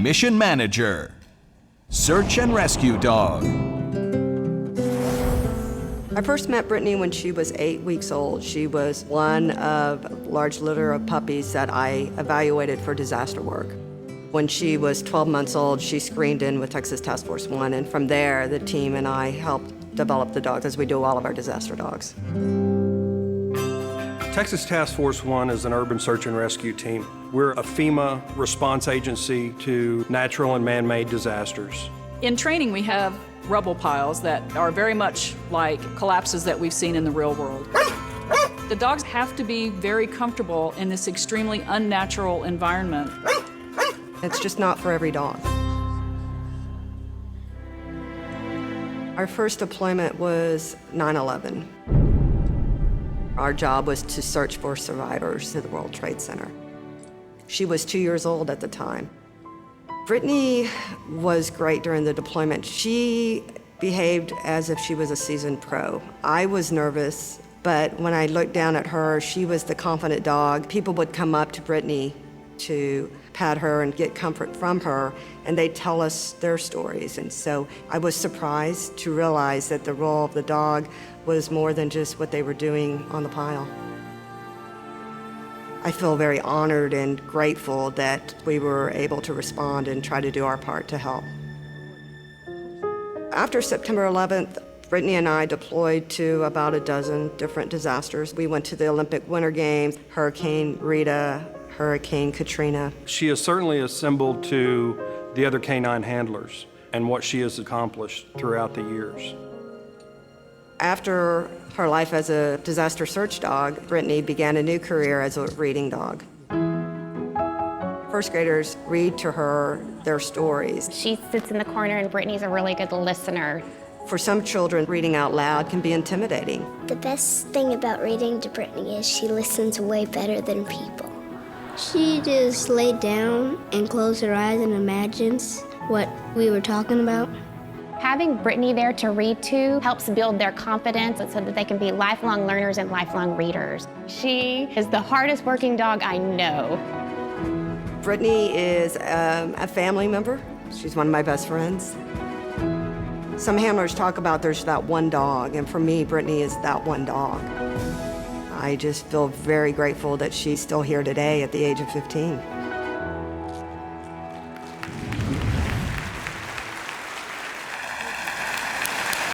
Mission Manager, Search and Rescue Dog. I first met Brittany when she was 8 weeks old. She was one of a large litter of puppies that I evaluated for disaster work. When she was 12 months old, she screened in with Texas Task Force 1, and from there, the team and I helped develop the dog as we do all of our disaster dogs. Texas Task Force 1 is an urban search and rescue team. We're a FEMA response agency to natural and man-made disasters. In training, we have rubble piles that are very much like collapses that we've seen in the real world. The dogs have to be very comfortable in this extremely unnatural environment. It's just not for every dog. Our first deployment was 9/11. Our job was to search for survivors to the World Trade Center. She was 2 years old at the time. Brittany was great during the deployment. She behaved as if she was a seasoned pro. I was nervous, but when I looked down at her, she was the confident dog. People would come up to Brittany to pat her and get comfort from her, and they'd tell us their stories. And so I was surprised to realize that the role of the dog was more than just what they were doing on the pile. I feel very honored and grateful that we were able to respond and try to do our part to help. After September 11th, Brittany and I deployed to about a dozen different disasters. We went to the Olympic Winter Games, Hurricane Rita, Hurricane Katrina. She is certainly a symbol to the other canine handlers and what she has accomplished throughout the years. After her life as a disaster search dog, Brittany began a new career as a reading dog. First graders read to her their stories. She sits in the corner and Brittany's a really good listener. For some children, reading out loud can be intimidating. The best thing about reading to Brittany is she listens way better than people. She just laid down and closed her eyes and imagines what we were talking about. Having Brittany there to read to helps build their confidence so that they can be lifelong learners and lifelong readers. She is the hardest working dog I know. Brittany is a family member. She's one of my best friends. Some handlers talk about there's that one dog, and for me, Brittany is that one dog. I just feel very grateful that she's still here today at the age of 15.